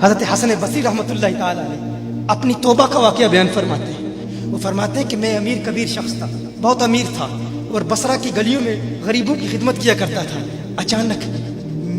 حضرت حسن بصری رحمتہ تعالی علیہ اپنی توبہ کا واقعہ بیان فرماتے ہیں۔ وہ فرماتے ہیں کہ میں امیر کبیر شخص تھا، بہت امیر تھا، اور بصرہ کی گلیوں میں غریبوں کی خدمت کیا کرتا تھا۔ اچانک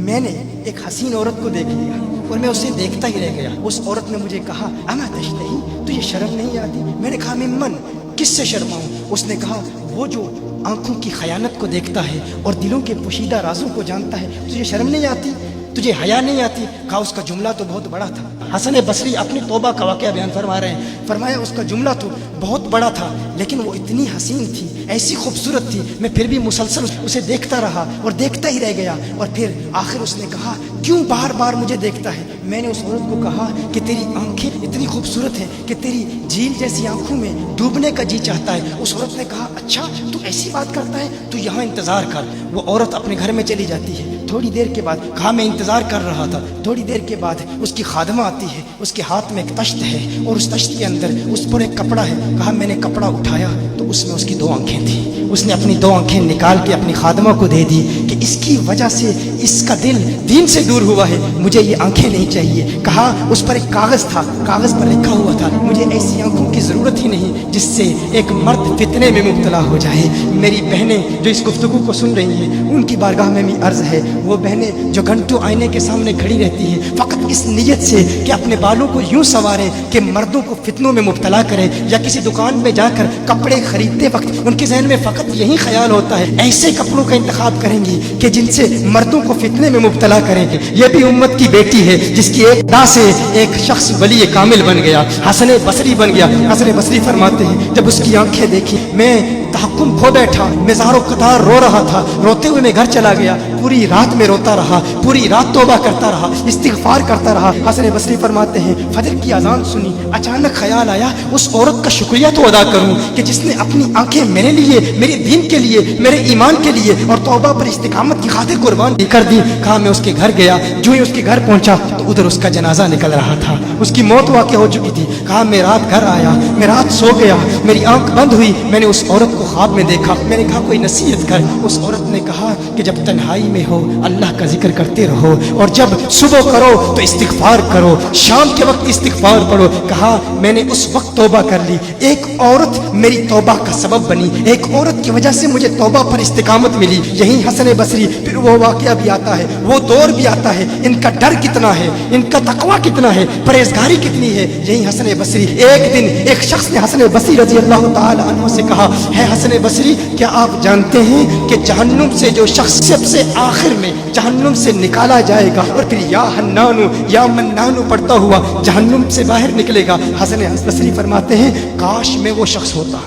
میں نے ایک حسین عورت کو دیکھ لیا اور میں اسے دیکھتا ہی رہ گیا۔ اس عورت نے مجھے کہا اما تشتہی، تجھے شرم نہیں آتی؟ میں نے کہا ممن، کس سے شرماؤں؟ اس نے کہا وہ جو آنکھوں کی خیانت کو دیکھتا ہے اور دلوں کے پوشیدہ رازوں کو جانتا ہے، تجھے شرم نہیں آتی؟ تجھے حیا نہیں آتی؟ کہا اس کا جملہ تو بہت بڑا تھا۔ حسن بصری اپنی توبہ کا واقعہ بیان فرما رہے ہیں، فرمایا اس کا جملہ تو بہت بڑا تھا، لیکن وہ اتنی حسین تھی، ایسی خوبصورت تھی، میں پھر بھی مسلسل اسے دیکھتا رہا اور دیکھتا ہی رہ گیا۔ اور پھر آخر اس نے کہا کیوں بار بار مجھے دیکھتا ہے؟ میں نے اس عورت کو کہا کہ تیری آنکھیں اتنی خوبصورت ہیں کہ تیری جھیل جیسی آنکھوں میں ڈوبنے کا جی چاہتا ہے۔ اس عورت نے کہا اچھا تو ایسی بات کرتا ہے، تو یہاں انتظار کر۔ وہ عورت اپنے گھر میں چلی جاتی ہے۔ تھوڑی دیر کے بعد کہا میں انتظار کر رہا تھا، تھوڑی دیر کے بعد اس کی خادمہ آتی ہے، اس کے ہاتھ میں ایک تشت ہے اور اس تشت کے اندر اس پر ایک کپڑا ہے۔ کہا میں نے کپڑا اٹھایا تو اس میں اس کی 2 آنکھیں تھیں۔ اس نے اپنی 2 آنکھیں نکال کے اپنی خادمہ کو دے دی کہ اس کی وجہ سے اس کا دل دین سے دور ہوا ہے، مجھے یہ آنکھیں نہیں چاہیے۔ کہا اس پر ایک کاغذ تھا، کاغذ پر لکھا ہوا تھا مجھے ایسی آنکھوں کی ضرورت ہی نہیں جس سے ایک مرد فتنے میں مبتلا ہو جائے۔ میری بہنیں جو اس گفتگو کو سن رہی ہیں ان کی بارگاہ میں بھی عرض ہے، وہ بہنیں جو گھنٹوں آئینے کے سامنے کھڑی رہتی ہیں فقط اس نیت سے کہ اپنے بالوں کو یوں سنواریں کہ مردوں کو فتنوں میں مبتلا کرے، یا کسی دکان میں جا کر کپڑے خریدتے وقت ان کے ذہن میں فقط یہی خیال ہوتا ہے ایسے کپڑوں کا انتخاب کریں گی کہ جن سے مردوں کو فتنے میں مبتلا کریں گے۔ یہ بھی امت کی بیٹی ہے جس کی ایک ادا سے ایک شخص ولی کامل بن گیا، حسن بصری بن گیا۔ حسن بصری فرماتے ہیں جب اس کی آنکھیں دیکھی میں تحکم کھو بیٹھا، میں زار و قطار رو رہا تھا، روتے ہوئے میں گھر چلا گیا، پوری رات میں روتا رہا، پوری رات توبہ کرتا رہا، استغفار کرتا رہا۔ حسن بصری فرماتے ہیں فجر کی اذان سنی، اچانک خیال آیا اس عورت کا شکریہ تو ادا کروں کہ جس نے اپنی آنکھیں میرے لیے، میرے دین کے لیے، میرے ایمان کے لیے اور توبہ پر استقامت کی خاطر قربان کر دی۔ کہا میں اس کے گھر گیا، جو ہی اس کے گھر پہنچا تو ادھر اس کا جنازہ نکل رہا تھا، اس کی موت واقع ہو چکی تھی۔ کہا میں رات گھر آیا، میں رات سو گیا، میری آنکھ بند ہوئی، میں نے اس عورت کو خواب میں دیکھا۔ میں نے کہا کوئی نصیحت کر۔ اس عورت نے کہا کہ جب تنہائی میں ہو اللہ کا ذکر کرتے رہو، اور جب صبح کرو تو استغفار کرو، شام کے وقت استغفار پڑھو۔ کہا میں نے اس وقت توبہ کر لی، ایک عورت میری توبہ کا سبب بنی، ایک عورت کی وجہ سے مجھے توبہ پر استقامت ملی۔ یہی حسن بصری پھر وہ واقعہ بھی آتا ہے، وہ دور بھی آتا ہے، ان کا ڈر کتنا ہے، ان کا تقوی کتنا ہے، پرہیزگاری کتنی ہے۔ یہی حسن بصری، ایک دن ایک شخص نے حسن بصری رضی اللہ تعالی عنہ سے کہا ہے حسن بصری کیا آپ جانتے ہیں کہ جہنم سے جو شخص سب سے آخر میں جہنم سے نکالا جائے گا اور پھر یا حنانو یا منانو پڑھتا ہوا جہنم سے باہر نکلے گا؟ حسن بصری فرماتے ہیں کاش میں وہ شخص ہوتا،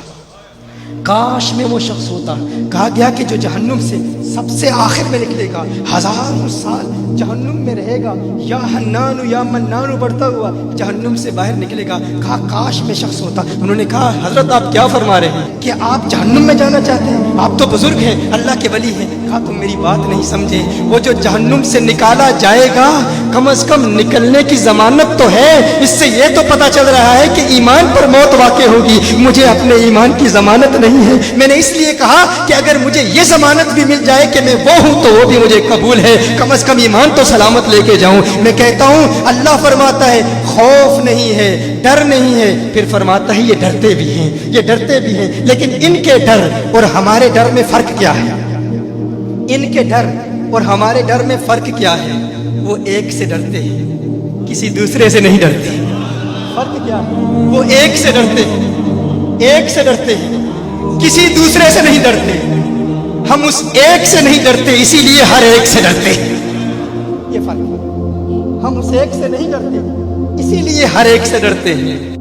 کاش میں وہ شخص ہوتا۔ کہا گیا کہ جو جہنم سے سب سے آخر میں نکلے گا، ہزاروں سال جہنم میں رہے گا، یا حنانو یا منانو پڑھتا ہوا جہنم سے باہر نکلے گا۔ کہا کاش میں شخص ہوتا۔ انہوں نے کہا حضرت آپ کیا فرما رہے ہیں کہ آپ جہنم میں جانا چاہتے ہیں؟ آپ تو بزرگ ہیں، اللہ کے ولی ہیں۔ کہا تم میری بات نہیں سمجھے، وہ جو جہنم سے نکالا جائے گا کم از کم نکلنے کی ضمانت تو ہے، اس سے یہ تو پتا چل رہا ہے کہ ایمان پر موت واقع ہوگی، مجھے اپنے ایمان کی ضمانت نہیں ہے۔ میں نے اس لیے کہا کہ اگر مجھے یہ ضمانت بھی مل جائے کہ میں وہ ہوں تو وہ بھی مجھے قبول ہے، کم از کم ایمان تو سلامت لے کے جاؤں۔ میں کہتا ہوں اللہ فرماتا ہے خوف نہیں ہے، ڈر نہیں ہے، پھر فرماتا ہے یہ ڈرتے بھی ہیں، یہ ڈرتے بھی ہیں، لیکن ان کے ڈر اور ہمارے ڈر میں فرق کیا ہے؟ ان کے ڈر اور ہمارے ڈر میں فرق کیا ہے؟ وہ ایک سے ڈرتے ہیں، کسی دوسرے سے نہیں ڈرتے۔ فرق کیا ہے؟ وہ ایک سے ڈرتے ہیں، ایک سے ڈرتے ہیں، کسی دوسرے سے نہیں ڈرتے۔ ہم اس ایک سے نہیں ڈرتے، اسی لیے ہر ایک سے ڈرتے۔ یہ فرق ہے، ہم اس ایک سے نہیں ڈرتے، اسی لیے ہر ایک سے ڈرتے ہیں۔